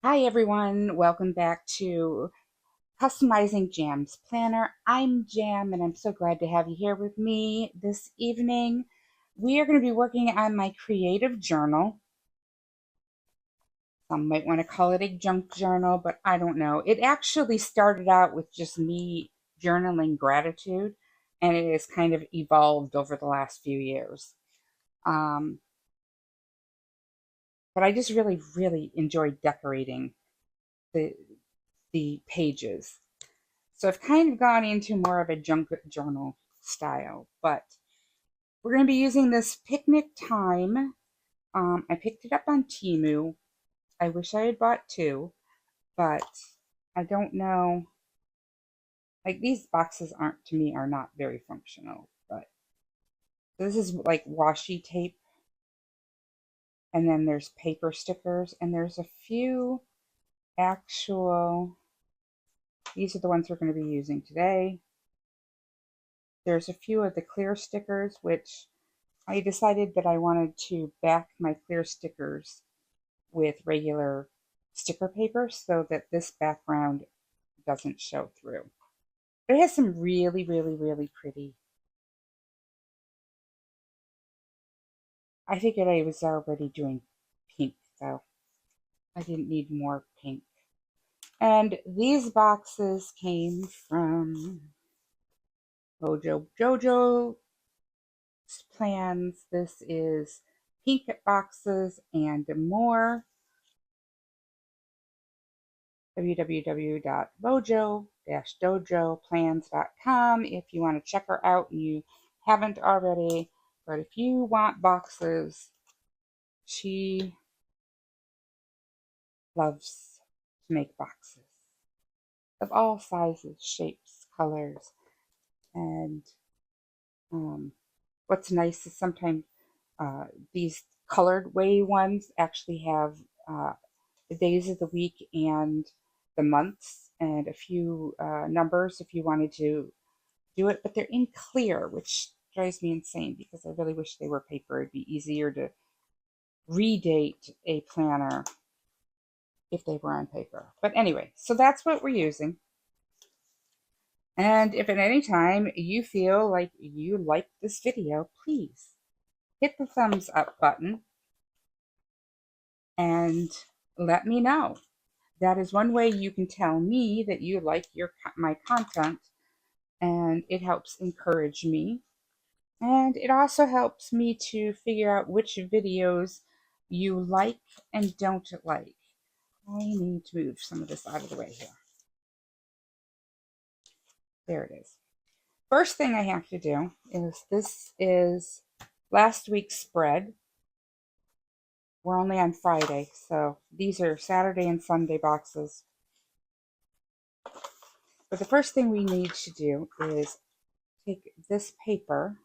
Hi everyone, welcome back to Customizing J.A.M's Planner. I'm J.A.M and I'm so glad to have you here with me this evening. We are going to be working on my creative journal. Some might want to call it a junk journal, but I don't know. It actually started out with just me journaling gratitude, and it has kind of evolved over the last few years. Um, but I just really enjoy decorating the the pages. So I've kind of gone into more of a junk journal style, but we're going to be using this picnic time. I picked it up on Temu. I wish I had bought two, but I don't know. Like these boxes aren't to me are not very functional. But this is like washi tape, and then there's paper stickers, and there's a few actual. These are the ones we're going to be using today. There's a few of the clear stickers, which I decided that I wanted to back my clear stickers with regular sticker paper so that this background doesn't show through. But it has some really pretty. I figured I was already doing pink, so I didn't need more pink. And these boxes came from Jojo Plans. This is pink boxes and more. www.mojo-dojoplans.com if you want to check her out and you haven't already. But if you want boxes, she loves to make boxes of all sizes, shapes, colors. And um, what's nice is sometimes these colored way ones actually have the days of the week and the months and a few numbers if you wanted to do it, but they're in clear, which drives me insane because I really wish they were paper. It'd be easier to redate a planner if they were on paper. But anyway, so that's what we're using. And if at any time you feel like you like this video, please hit the thumbs up button and let me know. That is one way you can tell me that you like my content, and it helps encourage me. And it also helps me to figure out which videos you like and don't like. I need to move some of this out of the way here. There it is. First thing I have to do is this is last week's spread. We're only on Friday, so these are Saturday and Sunday boxes. But the first thing we need to do is take this paper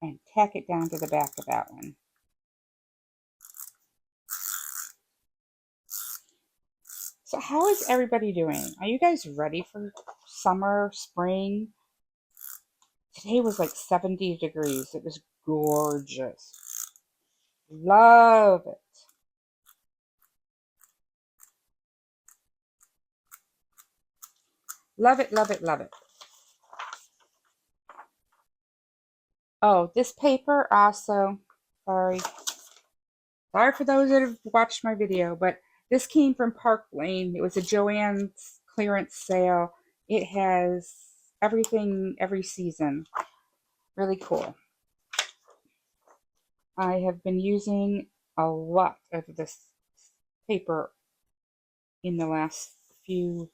and tack it down to the back of that one. So how is everybody doing? Are you guys ready for summer, spring? Today was like 70 degrees. It was gorgeous. Love it. Love it, love it, love it. Oh, this paper also, sorry. Sorry for those that have watched my video, but this came from Park Lane. It was a Joann's clearance sale. It has everything, every season. Really cool. I have been using a lot of this paper in the last few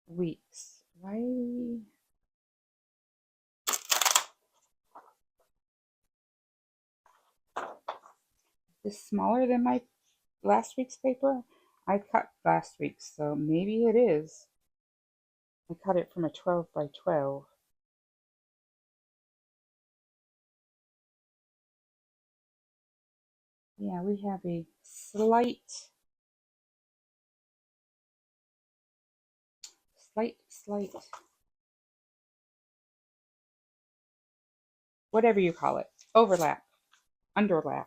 weeks. Why? This smaller than my last week's paper? I cut last week's, so maybe it is. I cut it from a 12 by 12. Yeah, we have a slight, whatever you call it, overlap, underlap.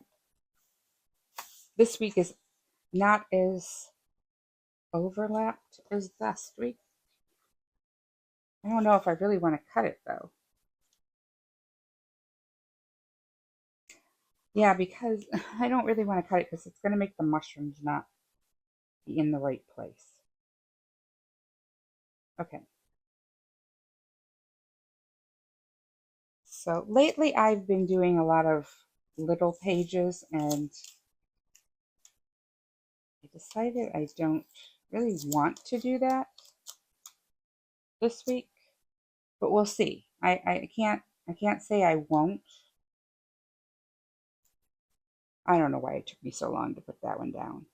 This week is not as overlapped as last week. I don't know if I really want to cut it though. Yeah, because I don't really want to cut it because it's going to make the mushrooms not be in the right place. Okay. So lately I've been doing a lot of little pages, and I decided I don't really want to do that this week, but we'll see. I can't say I won't. I don't know why it took me so long to put that one down.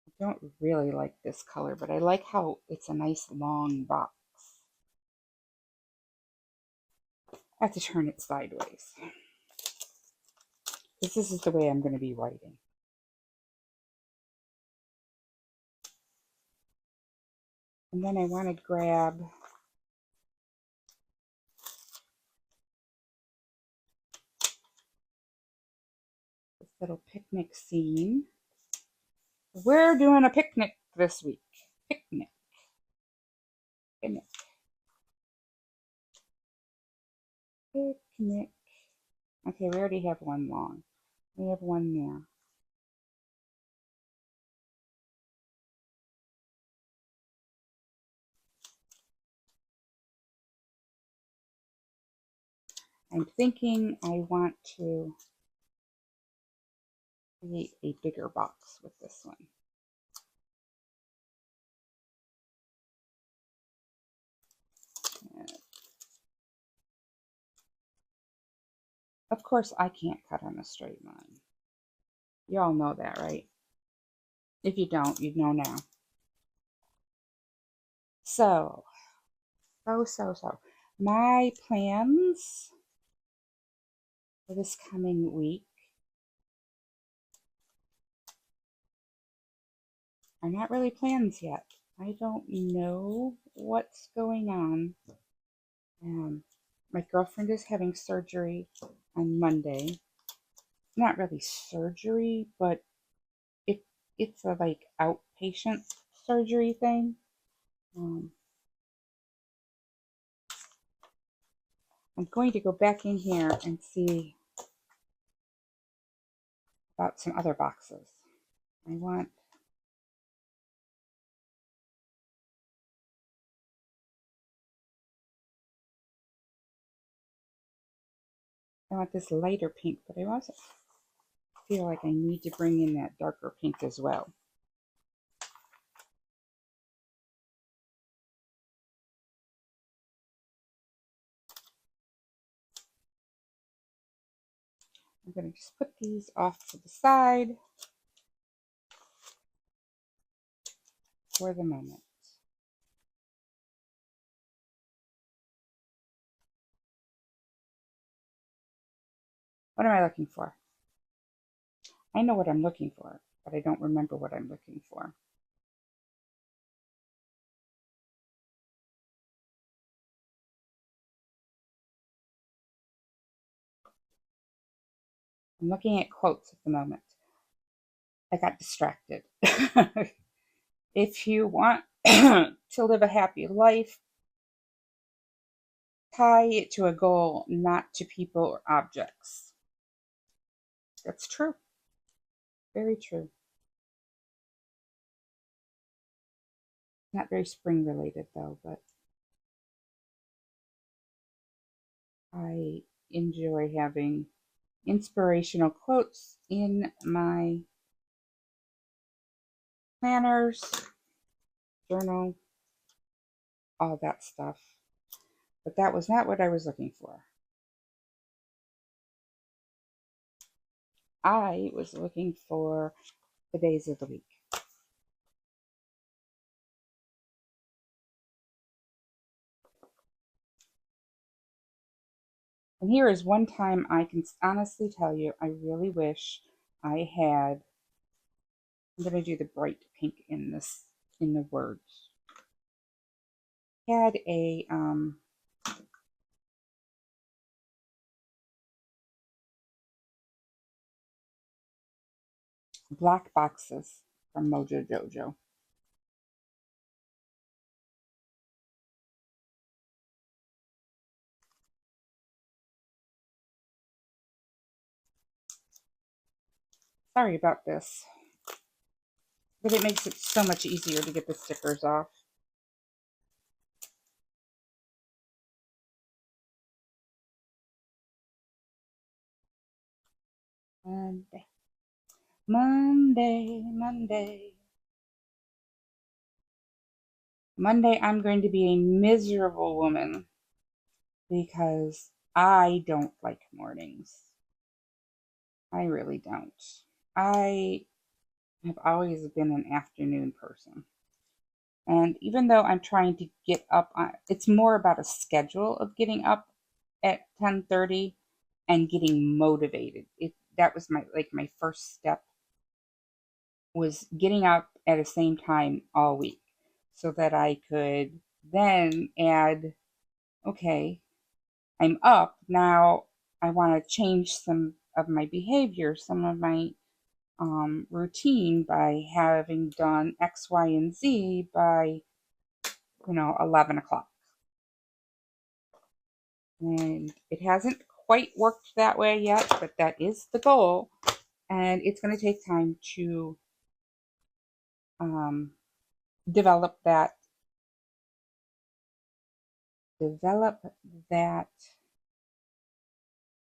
I don't really like this color, but I like how it's a nice long box. I have to turn it sideways, because this is the way I'm going to be writing. And then I want to grab this little picnic scene. We're doing a picnic this week. Picnic. Picnic. Picnic. Okay, we already have one long. We have one there. I'm thinking I want to create a bigger box with this one. Of course, I can't cut on a straight line. You all know that, right? If you don't, you know now. So, my plans for this coming week are not really plans yet. I don't know what's going on. My girlfriend is having surgery on Monday. Not really surgery, but it's a like outpatient surgery thing. Um, I'm going to go back in here and see about some other boxes. I want this lighter pink, but I also feel like I need to bring in that darker pink as well. I'm going to just put these off to the side for the moment. What am I looking for? I know what I'm looking for, but I don't remember what I'm looking for. I'm looking at quotes at the moment. I got distracted. If you want to live a happy life, tie it to a goal, not to people or objects. That's true. Very true. Not very spring related though, but I enjoy having inspirational quotes in my planners, journal, all that stuff. But that was not what I was looking for. I was looking for the days of the week. And here is one time I can honestly tell you, I really wish I had. I'm going to do the bright pink in this, in the words. Had a black boxes from Mojo Jojo. Sorry about this, but it makes it so much easier to get the stickers off. Monday, Monday, Monday. Monday, I'm going to be a miserable woman because I don't like mornings. I really don't. I have always been an afternoon person. And even though I'm trying to get up, it's more about a schedule of getting up at 10:30 and getting motivated. That was my first step, was getting up at the same time all week so that I could then add, okay, I'm up now. I want to change some of my behavior, some of my routine by having done X, Y, and Z by 11 o'clock. And it hasn't quite worked that way yet, but that is the goal. And it's going to take time to um, develop that develop that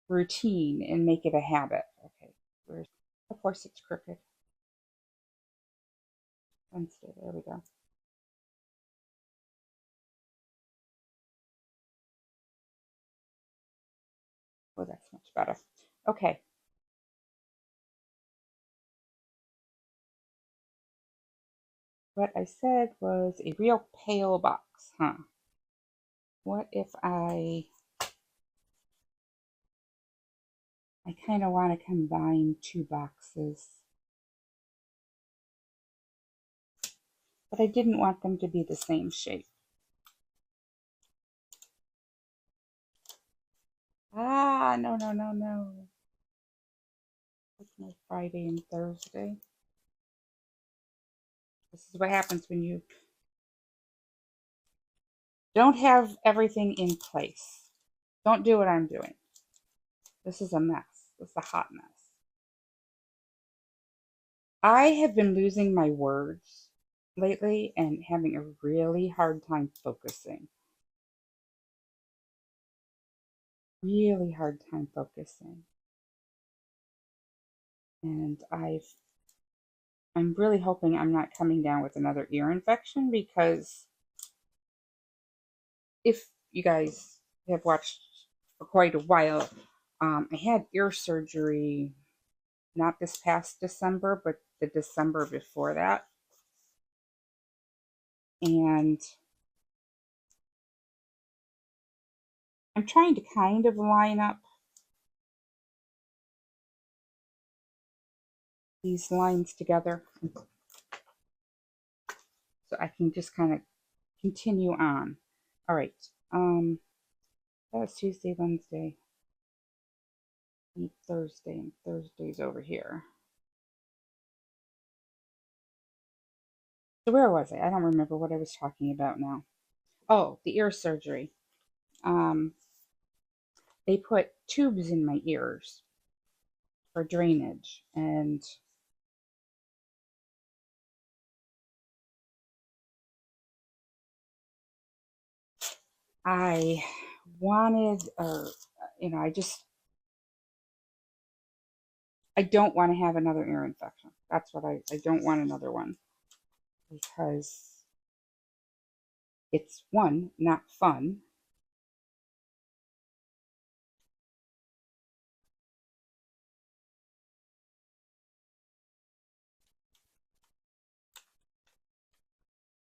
routine and make it a habit. Okay, where's, of course it's crooked. Wednesday, there we go. Oh, that's much better. Okay. What I said was a real pale box, huh? What if I kind of want to combine two boxes, but I didn't want them to be the same shape. Ah, no, no, no, no. It's my Friday and Thursday. This is what happens when you don't have everything in place. Don't do what I'm doing. This is a mess. This is a hot mess. I have been losing my words lately and having a really hard time focusing. Really hard time focusing. And I'm really hoping I'm not coming down with another ear infection, because if you guys have watched for quite a while, I had ear surgery not this past December, but the December before that. And I'm trying to kind of line up these lines together so I can just kind of continue on. All right. That was Tuesday, Wednesday, and Thursday, and Thursday's over here. So where was I? I don't remember what I was talking about now. Oh, the ear surgery. Um, they put tubes in my ears for drainage, and I wanted, I don't want to have another ear infection. That's what I don't want another one, because it's, one, not fun,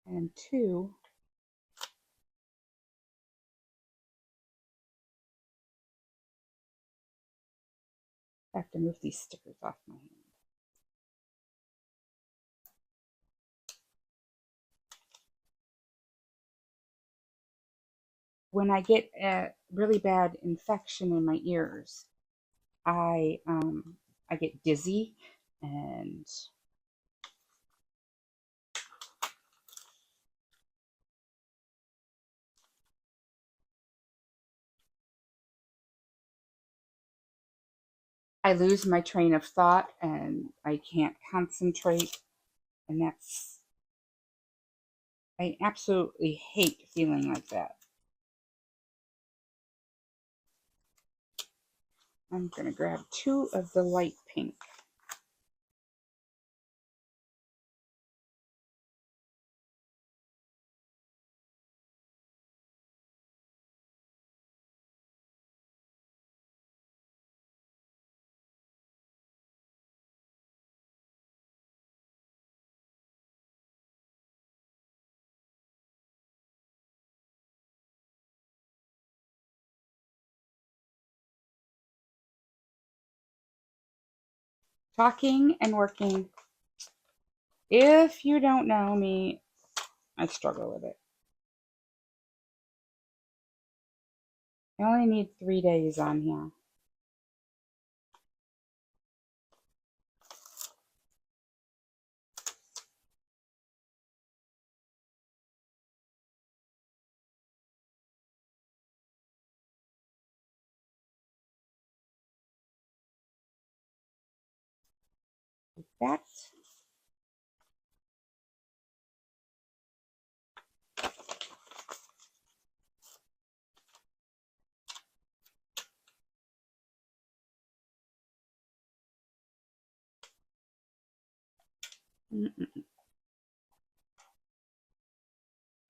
and two, I have to move these stickers off my hand. When I get a really bad infection in my ears, I I get dizzy And I lose my train of thought and I can't concentrate. And I absolutely hate feeling like that. I'm going to grab 2 of the light pink. Talking and working. If you don't know me, I struggle with it. I only need 3 days on here. Like that.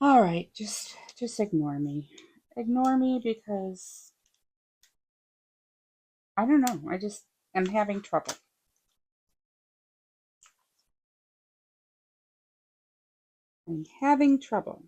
All right, just ignore me. Ignore me because I don't know. I just am having trouble. I'm having trouble.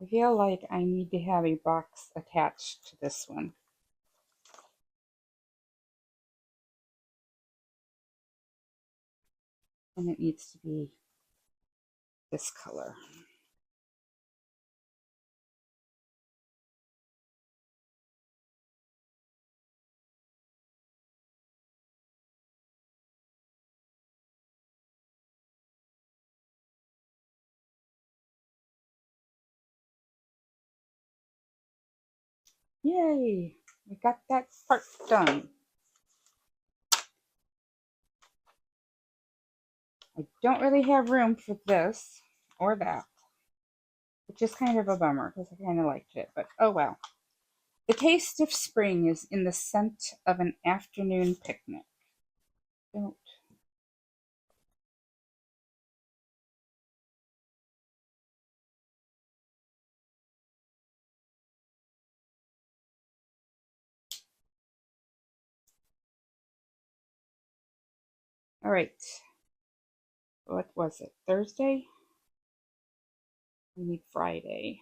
I feel like I need to have a box attached to this one. And it needs to be this color. Yay! We got that part done. I don't really have room for this or that, which is kind of a bummer because I kind of liked it, but oh well. The taste of spring is in the scent of an afternoon picnic. Don't. All right. What was it? Thursday? We need Friday.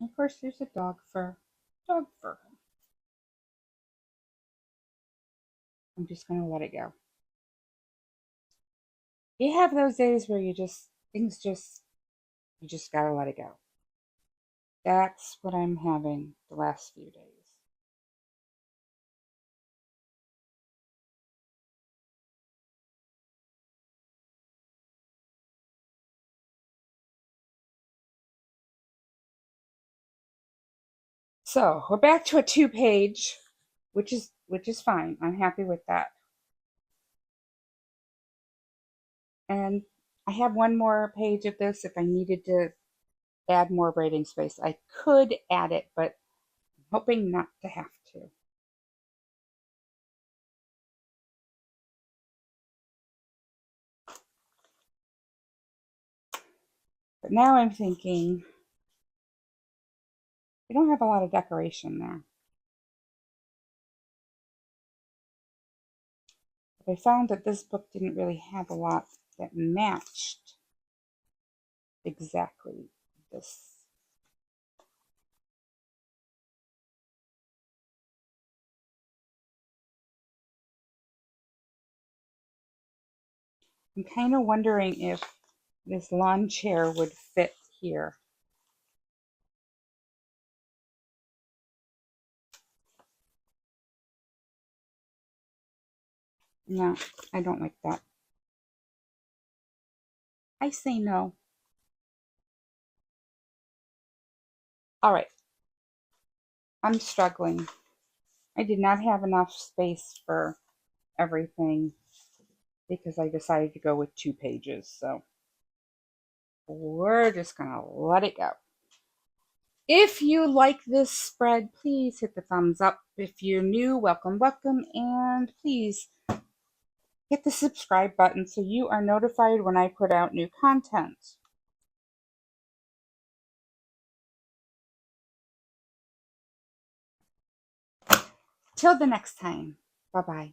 And of course, there's a dog fur. Dog fur. I'm just going to let it go. You have those days where you just gotta let it go. That's what I'm having the last few days. So we're back to a 2-page, which is fine. I'm happy with that. And I have one more page of this if I needed to add more braiding space. I could add it, but I'm hoping not to have to. But now I'm thinking, we don't have a lot of decoration there. But I found that this book didn't really have a lot that matched exactly this. I'm kind of wondering if this lawn chair would fit here. No, I don't like that. I say no. All right, I'm struggling. I did not have enough space for everything because I decided to go with 2 pages. So we're just going to let it go. If you like this spread, please hit the thumbs up. If you're new, welcome, welcome. And please hit the subscribe button so you are notified when I put out new content. Till the next time. Bye-bye.